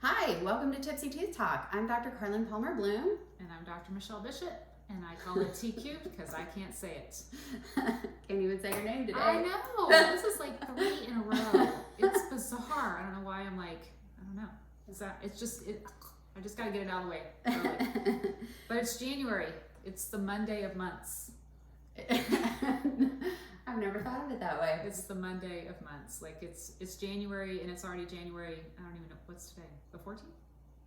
Hi, welcome to Tipsy Tooth Talk. I'm Dr. Carlin Palmer Blume. And I'm Dr. Michelle Bishop, and I call it TQ because I can't say it. Can't even say your name today. I know. This is like 3 in a row. It's bizarre. I don't know why I'm like, I don't know. I just got to get it out of the way. Early. But it's January. It's the Monday of months. I've never thought of it that way. It's the Monday of months. Like it's January, and it's already January. I don't even know. What's today? The 14th?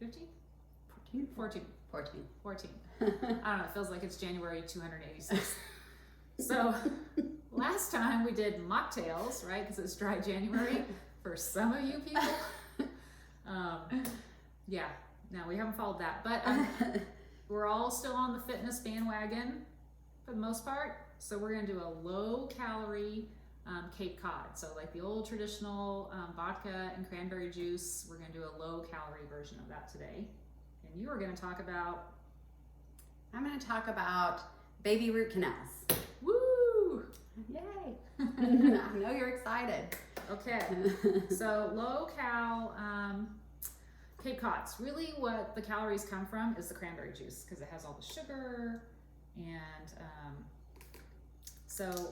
15th? 14. 14. I don't know. It feels like it's January 286. So last time we did mocktails, right? Because it's dry January for some of you people. Yeah. No, we haven't followed that, but we're all still on the fitness bandwagon for the most part. So we're going to do a low calorie Cape Cod. So like the old traditional vodka and cranberry juice, we're going to do a low calorie version of that today. And you are going to talk about? I'm going to talk about baby root canals. Woo! Yay! I know you're excited. Okay. So low cal Cape Cod's really what the calories come from is the cranberry juice because it has all the sugar and so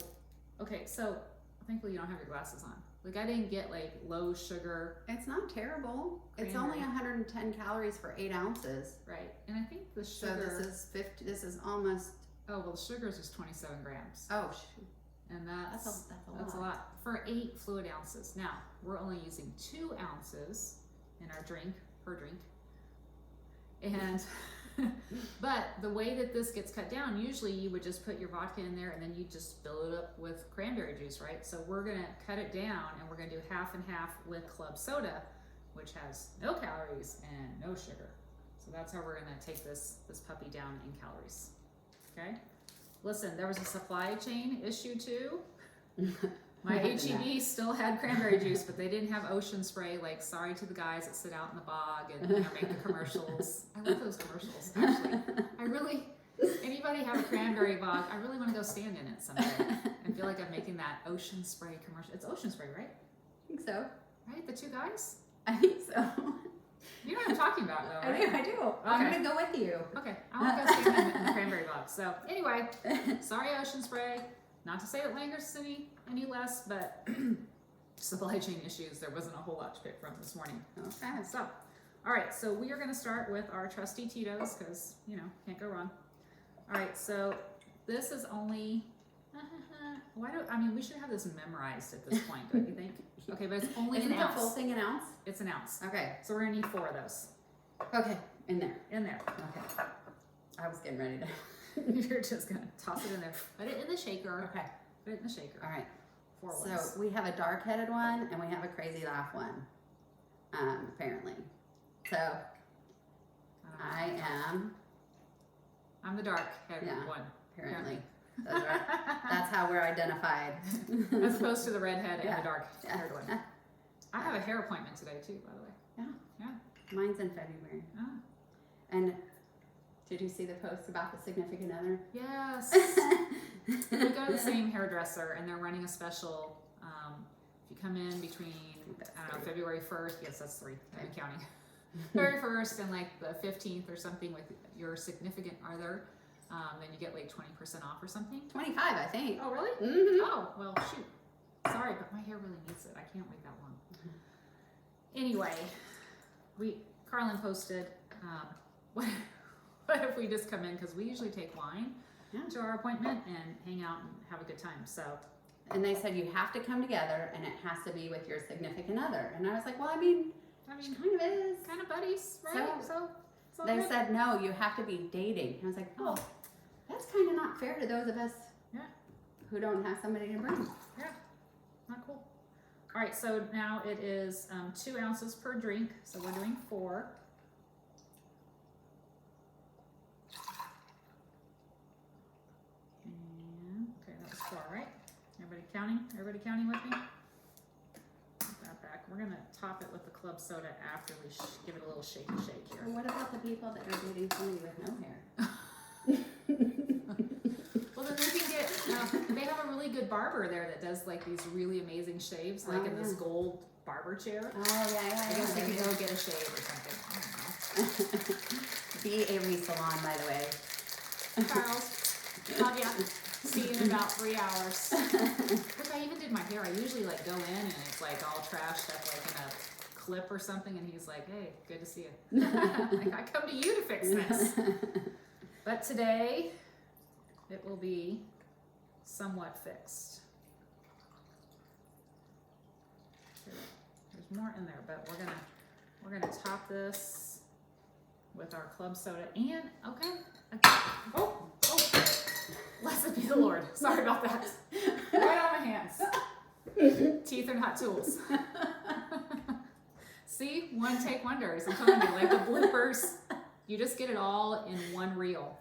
thankfully you don't have your glasses on. Like I didn't get like low sugar. It's not terrible. Cranberry. It's only 110 calories for 8 ounces. Right. And I think the sugar. So this is 50. This is almost. Oh well, the sugar is just 27 grams. Oh shoot. And that's a lot for 8 fluid ounces. Now we're only using 2 ounces in our drink per drink. And but the way that this gets cut down, usually you would just put your vodka in there and then you just fill it up with cranberry juice, right? So we're gonna cut it down and we're gonna do half and half with club soda, which has no calories and no sugar. So that's how we're gonna take this puppy down in calories. Okay? Listen, there was a supply chain issue too. My HEB still had cranberry juice, but they didn't have ocean spray. Like, sorry to the guys that sit out in the bog and make the commercials. I love those commercials, actually. Anybody have a cranberry bog? I really want to go stand in it someday and feel like I'm making that ocean spray commercial. It's ocean spray, right? I think so. Right? The 2 guys? I think so. You know what I'm talking about, though, right? I do. Okay. I'm going to go with you. Okay. I want to go stand in the cranberry bog. So, anyway, sorry, ocean spray. Not to say it lingers any less, but supply chain issues, there wasn't a whole lot to pick from this morning. Okay. So, all right, so we are going to start with our trusty Tito's because, can't go wrong. All right, so this is only, we should have this memorized at this point, don't you think? Okay, but it's only Isn't an ounce. the full thing an ounce? It's an ounce. Okay. So we're going to need 4 of those. Okay, in there. Okay. I was getting ready to. You're just going to toss it in there. Put it in the shaker. Okay. Put it in the shaker. All right. 4 So ones. we have a dark-headed one and we have a crazy laugh one, apparently. So I'm the dark-headed one. Apparently. That's how we're identified. As opposed to the redhead and the dark-haired one. Yeah. I have a hair appointment today too, by the way. Yeah. Mine's in February. Oh. And did you see the post about the significant other? Yes. We go to the same hairdresser and they're running a special. If you come in between, February 1st, yes, that's 3, I'm counting. February 1st and like the 15th or something with your significant other, then you get like 20% off or something. 25, I think. Oh, really? Mm-hmm. Oh, well, shoot. Sorry, but my hair really needs it. I can't wait that long. Anyway, Carlin posted, what if we just come in, because we usually take wine to our appointment and hang out and have a good time. So, and they said you have to come together and it has to be with your significant other. And I was like, well, I mean, she kind of is. Kind of buddies, right? So they said, no, you have to be dating. And I was like, oh, that's kind of not fair to those of us who don't have somebody to bring. Yeah, not cool. All right, so now it is 2 ounces per drink. So we're doing 4. And, okay, that was 4, right? Everybody counting with me? Put that back. We're gonna top it with the club soda after we give it a little shake here. Well, what about the people that are dating somebody with no hair? Well, then they can get, they have a really good barber there that does like these really amazing shaves, like in this gold barber chair. Oh, yeah. I guess they could go get a shave or something. B.A.R.E. Salon, by the way. Charles, love ya. See you in about 3 hours. Look, I even did my hair. I usually like go in and it's like all trashed up like in a clip or something, and he's like, hey, good to see you. Like, I come to you to fix this. But today, it will be somewhat fixed. There's more in there, but we're gonna top this with our club soda and oh, blessed be the Lord. Sorry about that. Right on my hands. Teeth are not tools. See, one take wonders. I'm telling you, like the bloopers, you just get it all in one reel.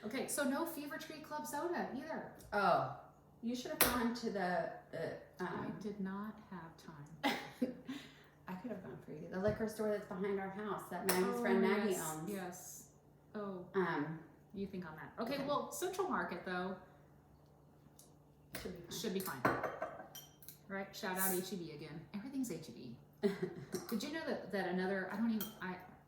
Okay, so no Fever Tree Club soda either. Oh, you should have gone to the I did not have time. I could have gone for you. The liquor store that's behind our house that Maggie's friend Maggie yes, owns. Yes. Oh. You think on that. Okay, Okay. well, Central Market though should be fine. Right? Shout out HEB again. Everything's HEB. Did you know that another, I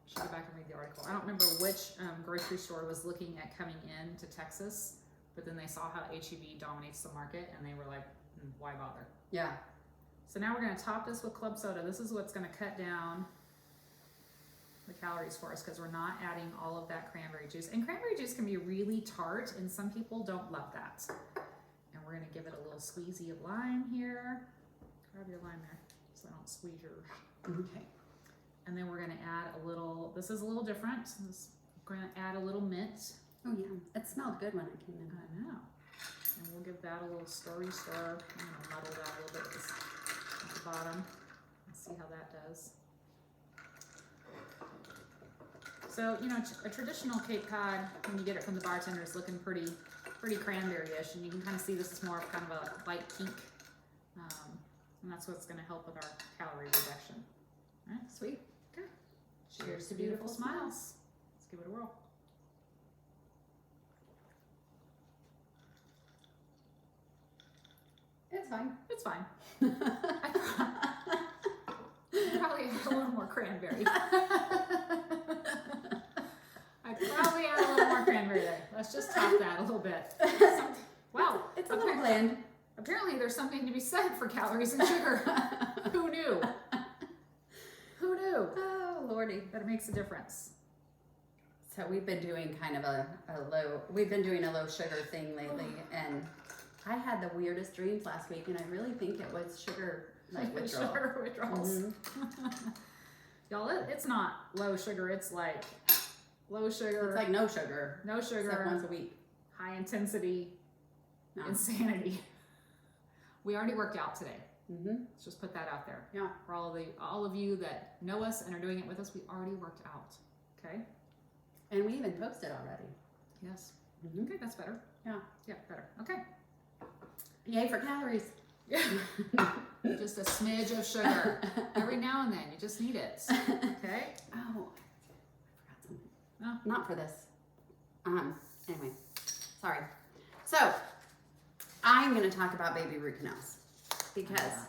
should go back and read the article. I don't remember which grocery store was looking at coming in to Texas, but then they saw how HEB dominates the market and they were like, why bother? Yeah. So now we're going to top this with club soda. This is what's going to cut down the calories for us because we're not adding all of that cranberry juice. And cranberry juice can be really tart and some people don't love that. And we're going to give it a little squeezy of lime here. Grab your lime there so I don't squeeze your... Okay. And then we're going to add a little, this is a little different. We're going to add a little mint. Oh yeah, it smelled good when it came in. I know. And we'll give that a little stir. I'm going to muddle that a little bit at the bottom. Let's see how that does. So, you know, a traditional Cape Cod, when you get it from the bartender, is looking pretty cranberry-ish, and you can kind of see this is more of kind of a light pink, and that's what's going to help with our calorie reduction. All right, Sweet. okay. Cheers to beautiful smiles. Let's give it a whirl. It's fine. It's fine. I probably add a little more cranberry. I'd probably add a little more cranberry there. Let's just top that a little bit. Wow. It's a little bland. Apparently there's something to be said for calories and sugar. Who knew? Who knew? Oh, Lordy. That it makes a difference. So we've been doing kind of a low sugar thing lately, and I had the weirdest dreams last week, and I really think it was sugar withdrawal. Sugar withdrawals. Mm-hmm. Y'all, it's not low sugar, it's like low sugar. It's like no sugar. No sugar. Except once a week. High intensity. No. Insanity. We already worked out today. Mm-hmm. Let's just put that out there. Yeah. For all of you that know us and are doing it with us, we already worked out. Okay? And we even posted already. Yes. Mm-hmm. Okay, that's better. Yeah. Yeah, better. Okay. Yay for calories. Just a smidge of sugar. Every now and then, you just need it. Okay? Oh, I forgot something. No. Not for this. Anyway, sorry. So, I'm going to talk about baby root canals because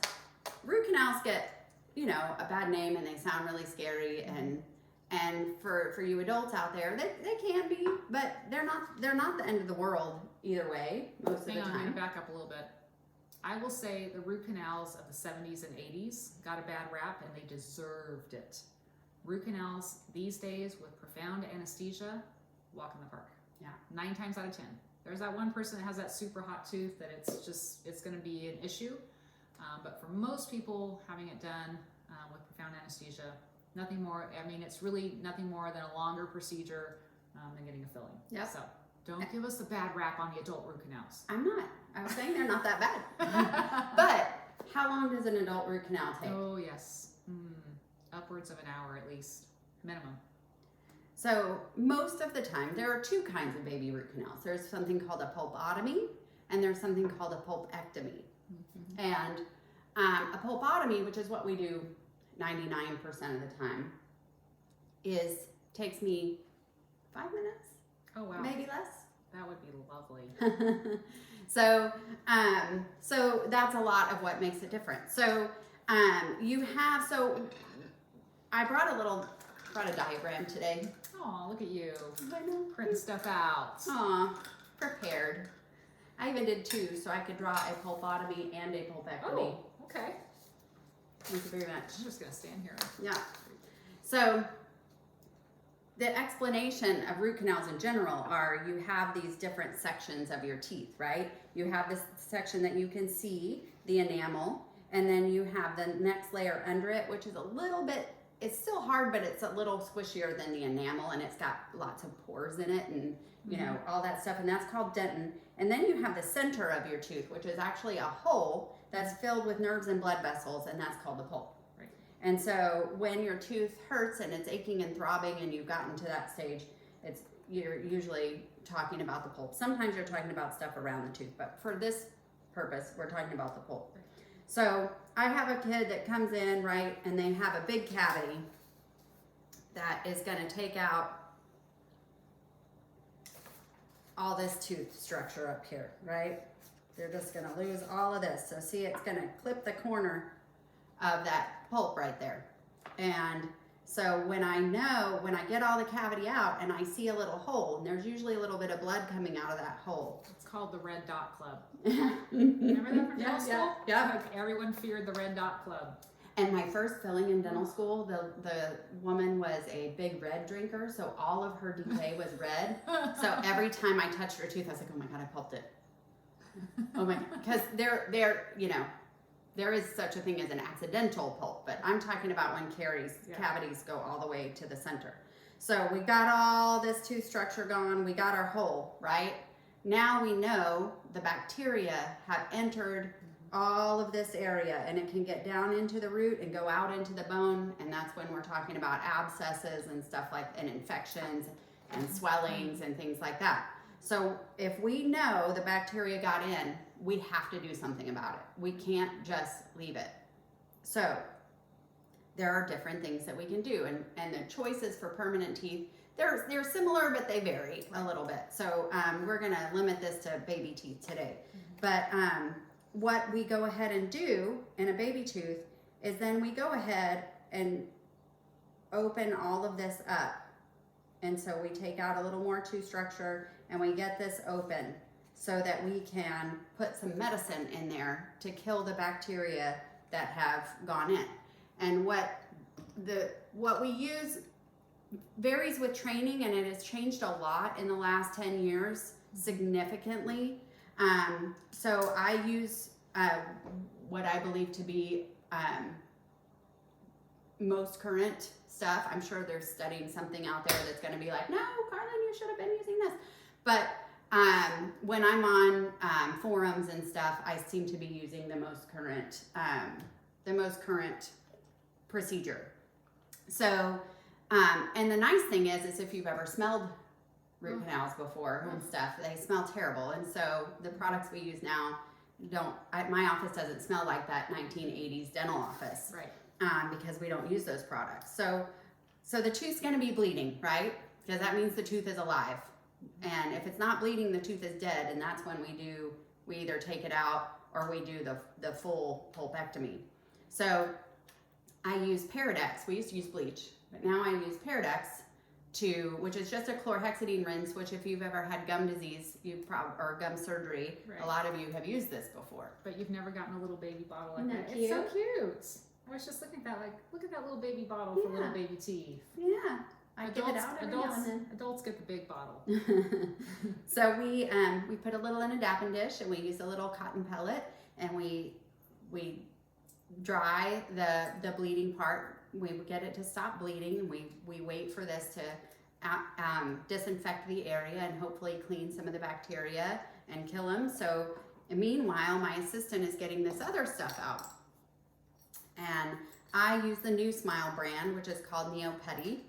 root canals get, a bad name and they sound really scary, and for you adults out there, they can be, but they're not the end of the world either way most of the Hang on, I'm time. going to back up a little bit. I will say the root canals of the 70s and 80s got a bad rap and they deserved it. Root canals these days with profound anesthesia, walk in the park. Yeah. 9 times out of 10. There's that one person that has that super hot tooth that it's going to be an issue. But for most people having it done with profound anesthesia, nothing more. I mean, it's really nothing more than a longer procedure than getting a filling. Yeah. So don't give us a bad rap on the adult root canals. I'm not. I was saying they're not that bad. But how long does an adult root canal take? Oh, yes. Upwards of an hour at least, minimum. So most of the time, there are 2 kinds of baby root canals. There's something called a pulpotomy, and there's something called a pulpectomy. Mm-hmm. And a pulpotomy, which is what we do 99% of the time, takes me 5 minutes. Oh, wow. Maybe less. That would be lovely. So that's a lot of what makes it different. So I brought a little brought a diagram today. Oh, look at you. I know. Printing stuff out. Aw, prepared. I even did two, so I could draw a pulpotomy and a pulpectomy. Oh, okay. Thank you very much. I'm just going to stand here. Yeah. So the explanation of root canals in general are you have these different sections of your teeth, right? You have this section that you can see, the enamel, and then you have the next layer under it, which is a little bit, it's still hard, but it's a little squishier than the enamel, and it's got lots of pores in it and, you know, all that stuff, and that's called dentin. And then you have the center of your tooth, which is actually a hole that's filled with nerves and blood vessels, and that's called the pulp. Right. And so when your tooth hurts and it's aching and throbbing and you've gotten to that stage, you're usually talking about the pulp. Sometimes you're talking about stuff around the tooth, but for this purpose, we're talking about the pulp. So I have a kid that comes in, right, and they have a big cavity that is going to take out all this tooth structure up here, right? They're just going to lose all of this. So see, it's going to clip the corner of that pulp right there. And so when I get all the cavity out and I see a little hole, and there's usually a little bit of blood coming out of that hole. It's called the Red Dot Club. Remember that from dental school? Yeah. Like everyone feared the Red Dot Club. And my first filling in dental school, the woman was a big red drinker, so all of her decay was red. So every time I touched her tooth, I was like, oh my God, I pulped it. Oh my, because there is such a thing as an accidental pulp, but I'm talking about when cavities go all the way to the center. So we got all this tooth structure gone, we got our hole, right? Now we know the bacteria have entered all of this area, and it can get down into the root and go out into the bone, and that's when we're talking about abscesses and stuff and infections and swellings and things like that. So if we know the bacteria got in, we have to do something about it. We can't just leave it. So there are different things that we can do, and the choices for permanent teeth, they're similar, but they vary a little bit. So we're gonna limit this to baby teeth today. But what we go ahead and do in a baby tooth is then we go ahead and open all of this up. And so we take out a little more tooth structure and we get this open so that we can put some medicine in there to kill the bacteria that have gone in. And what we use varies with training, and it has changed a lot in the last 10 years, significantly. So I use what I believe to be most current stuff. I'm sure they're studying something out there that's going to be like, no, Carlin, you should have been using this. But when I'm on forums and stuff, I seem to be using the most current procedure. So, and the nice thing is if you've ever smelled root canals before and stuff, they smell terrible. And so the products we use now my office doesn't smell like that 1980s dental office. Right. Because we don't use those products. So the tooth's gonna be bleeding, right? Because that means the tooth is alive. And if it's not bleeding, the tooth is dead, and that's when we either take it out or we do the full pulpectomy. So I use Paradex. We used to use bleach, but now I use Paradex which is just a chlorhexidine rinse, which if you've ever had gum disease, or gum surgery, Right. A lot of you have used this before. But you've never gotten a little baby bottle like Isn't that. that It's so cute? cute. I was just looking at that, like, look at that little baby bottle for little baby teeth. Yeah. I give it out every now and then. Adults get the big bottle. So we put a little in a dapping dish, and we use a little cotton pellet, and we dry the bleeding part. We get it to stop bleeding. We wait for this to disinfect the area and hopefully clean some of the bacteria and kill them. So meanwhile, my assistant is getting this other stuff out. And I use the New Smile brand, which is called Neopeti.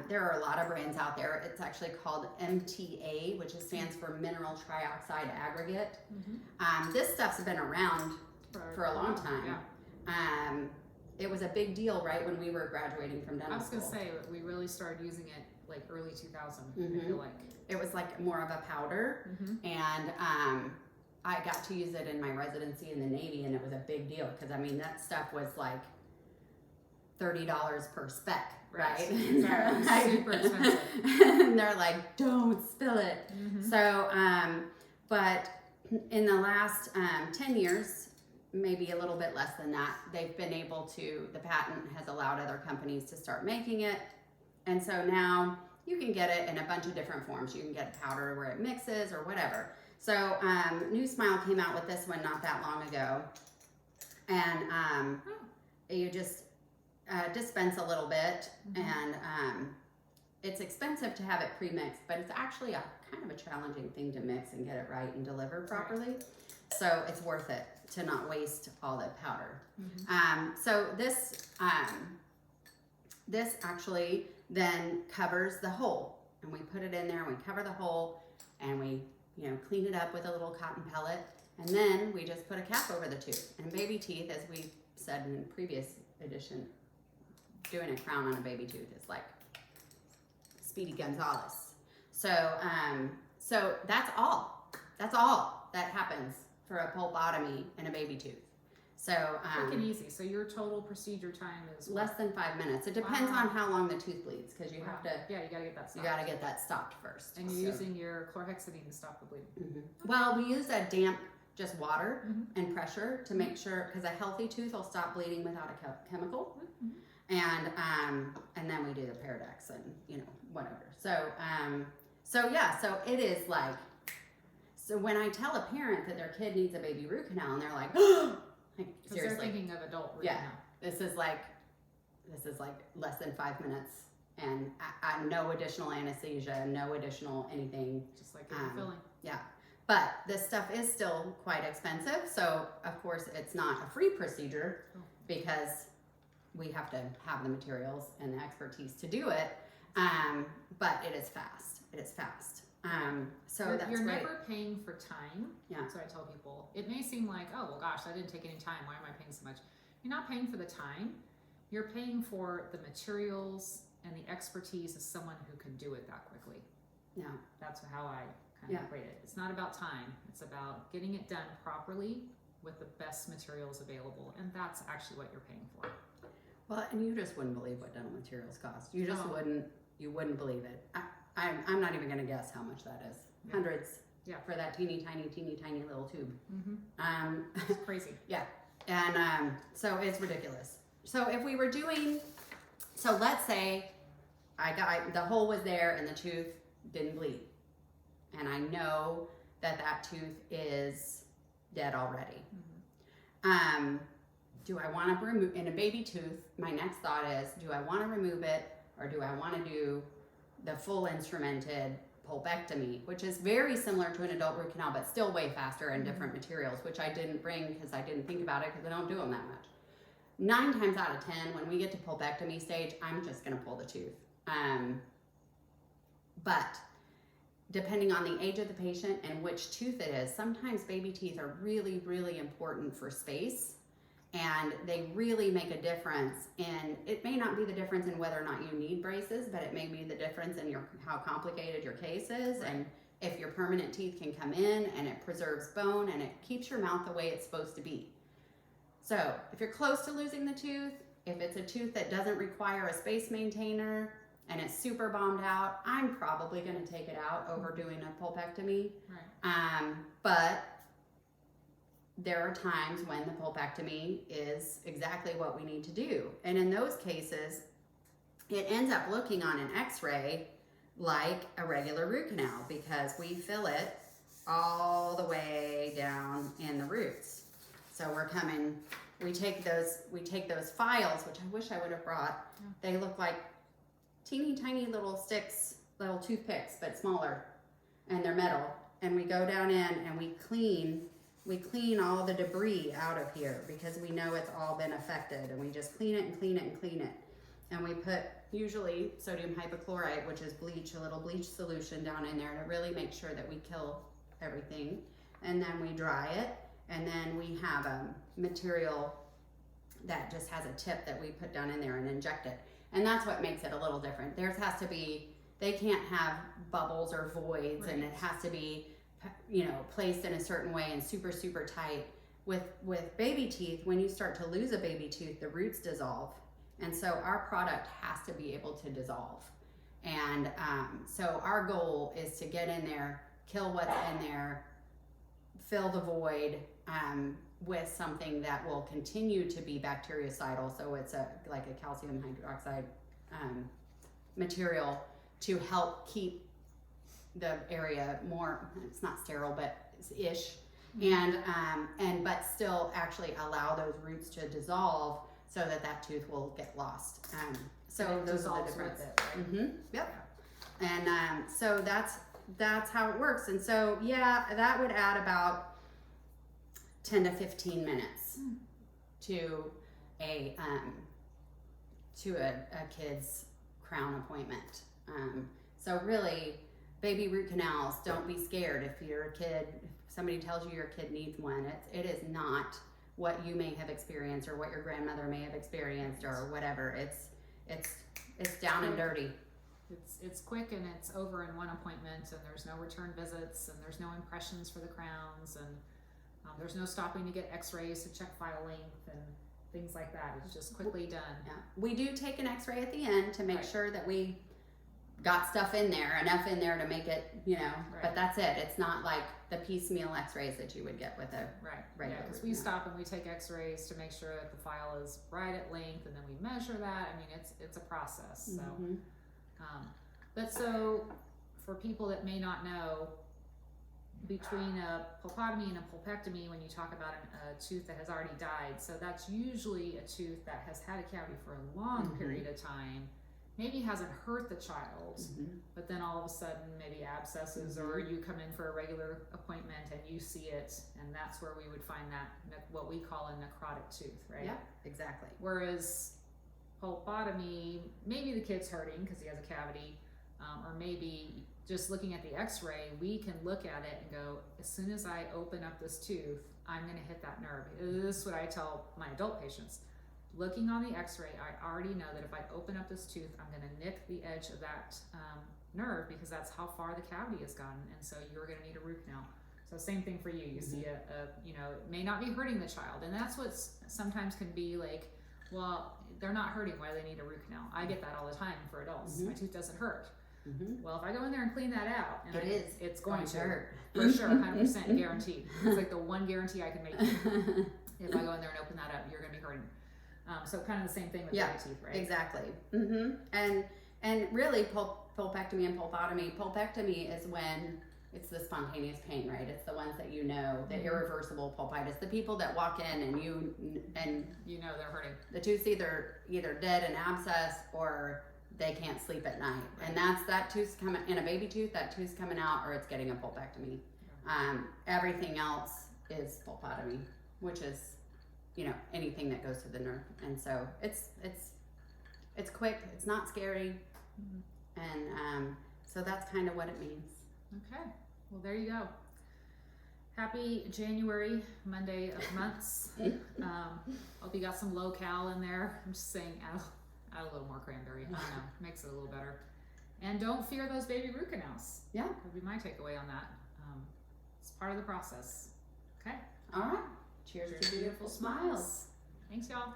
There are a lot of brands out there. It's actually called MTA, which stands for Mineral Trioxide Aggregate. This stuff's been around for a long time. Yeah. It was a big deal right when we were graduating from dental school. I was going to say, we really started using it like early 2000, I feel like. It was like more of a powder, and I got to use it in my residency in the Navy, and it was a big deal because, I mean, that stuff was like $30 per speck, right? Exactly. Like, Super expensive. and they're like, don't spill it. Mm-hmm. So, but in the last 10 years, maybe a little bit less than that, they've been able to, the patent has allowed other companies to start making it. And so now you can get it in a bunch of different forms. You can get powder where it mixes or whatever. So New Smile came out with this one not that long ago. And you just dispense a little bit, and it's expensive to have it pre-mixed, but it's actually a kind of a challenging thing to mix and get it right and deliver properly. Right. So it's worth it to not waste all the powder. So this actually then covers the hole, and we put it in there and we cover the hole, and we clean it up with a little cotton pellet, and then we just put a cap over the tooth. And baby teeth, as we said in the previous edition, doing a crown on a baby tooth is like Speedy Gonzales. So so that's all that happens for a pulpotomy in a baby tooth. So quick and easy. So your total procedure time is less than 5 minutes. It depends on how long the tooth bleeds, because you have to. Yeah, you gotta get that stopped. You gotta get that stopped first. And you're using your chlorhexidine to stop the bleeding. Well, we use a damp, just water and pressure to make sure, because a healthy tooth will stop bleeding without a chemical. And then we do the Paradex and whatever. So so it is like, so when I tell a parent that their kid needs a baby root canal, and they're like, like seriously, they're thinking of adult root canal. This is like less than 5 minutes, and no additional anesthesia, no additional anything. Just like filling. Yeah. But this stuff is still quite expensive, so of course it's not a free procedure because we have to have the materials and the expertise to do it. But it is fast. It is fast. So you're that's great. never paying for time. Yeah. So I tell people, it may seem like, oh well, gosh, I didn't take any time. Why am I paying so much? You're not paying for the time. You're paying for the materials and the expertise of someone who can do it that quickly. Yeah. That's how I kind of equate it. It's not about time. It's about getting it done properly with the best materials available, and that's actually what you're paying for. Well, and you just wouldn't believe what dental materials cost. You just wouldn't. You wouldn't believe it. I'm not even going to guess how much that is. Yeah. Hundreds. Yeah. For that teeny tiny little tube. It's crazy. Yeah. And so it's ridiculous. So if we were doing, so let's say the hole was there and the tooth didn't bleed, and I know that tooth is dead already. Do I want to remove, in a baby tooth, my next thought is, do I want to remove it, or do I want to do the full instrumented pulpectomy, which is very similar to an adult root canal, but still way faster and different materials, which I didn't bring because I didn't think about it, because I don't do them that much. 9 times out of 10, when we get to pulpectomy stage, I'm just going to pull the tooth. But depending on the age of the patient and which tooth it is, sometimes baby teeth are really, really important for space, and they really make a difference in, it may not be the difference in whether or not you need braces, but it may be the difference in how complicated your case is, and if your permanent teeth can come in, and it preserves bone, and it keeps your mouth the way it's supposed to be. So if you're close to losing the tooth, if it's a tooth that doesn't require a space maintainer and it's super bombed out, I'm probably going to take it out over doing a pulpectomy. But there are times when the pulpectomy is exactly what we need to do. And in those cases, it ends up looking on an x-ray like a regular root canal, because we fill it all the way down in the roots. So we take those files, which I wish I would have brought. They look like teeny tiny little sticks, little toothpicks, but smaller, and they're metal. And we go down in and we clean all the debris out of here, because we know it's all been affected, and we just clean it and clean it and clean it. And we put usually sodium hypochlorite, which is bleach, a little bleach solution down in there to really make sure that we kill everything. And then we dry it, and then we have a material that just has a tip that we put down in there and inject it. And that's what makes it a little different. Theirs has to be, they can't have bubbles or voids, and it has to be, placed in a certain way and super, super tight. With baby teeth, when you start to lose a baby tooth, the roots dissolve, And so our product has to be able to dissolve. And so our goal is to get in there, kill what's in there, fill the void with something that will continue to be bactericidal. So it's like a calcium hydroxide material to help keep the area more, it's not sterile, but ish, and but still actually allow those roots to dissolve so that tooth will get lost. So those are the difference. Right? Yep. And so that's how it works. And so yeah, that would add about 10 to 15 minutes to a kid's crown appointment. So really, baby root canals, don't be scared if your kid, if somebody tells you your kid needs one. It is not what you may have experienced or what your grandmother may have experienced or whatever. It's down and dirty. It's quick and it's over in one appointment, and there's no return visits, and there's no impressions for the crowns, and there's no stopping to get x-rays to check file length and things like that. It's just quickly done. Yeah. We do take an x-ray at the end to make Right. sure that we got stuff in there, enough in there to make it, but that's it. It's not like the piecemeal x-rays that you would get with a regular because root we canal. stop and we take x-rays to make sure that the file is right at length, and then we measure that. I mean, it's a process. So but so for people that may not know, between a pulpotomy and a pulpectomy, when you talk about a tooth that has already died, so that's usually a tooth that has had a cavity for a long period of time, maybe hasn't hurt the child, but then all of a sudden maybe abscesses, or you come in for a regular appointment and you see it, and that's where we would find that what we call a necrotic tooth, right? Yeah, exactly. Whereas pulpotomy, maybe the kid's hurting because he has a cavity, or maybe just looking at the x-ray, we can look at it and go, as soon as I open up this tooth, I'm going to hit that nerve. This is what I tell my adult patients. Looking on the x-ray, I already know that if I open up this tooth, I'm going to nick the edge of that nerve, because that's how far the cavity has gotten, and so you're going to need a root canal. So same thing for you. You see it may not be hurting the child, and that's what sometimes can be like, well, they're not hurting, why do they need a root canal? I get that all the time for adults. My tooth doesn't hurt. Well, if I go in there and clean that out, and it's going to hurt. For sure, 100% guaranteed. It's like the one guarantee I can make you. If I go in there and open that up, you're going to be hurting. So kind of the same thing with baby teeth, right? Exactly. And really, pulpectomy and pulpotomy. Pulpectomy is when it's the spontaneous pain, right? It's the ones that the irreversible pulpitis. The people that walk in and you know they're hurting. The tooth's either dead and abscess, or they can't sleep at night, and that tooth's coming in a baby tooth. That tooth's coming out, or it's getting a pulpectomy. Everything else is pulpotomy, which is anything that goes to the nerve. And so it's quick. It's not scary, and so that's kind of what it means. Okay, well there you go. Happy January, Monday of months. Hope you got some low cal in there. I'm just saying, add a little more cranberry. I don't know, makes it a little better. And don't fear those baby root canals. Yeah, would be my takeaway on that. It's part of the process. Okay. All right. Cheers to beautiful smiles. Thanks, y'all.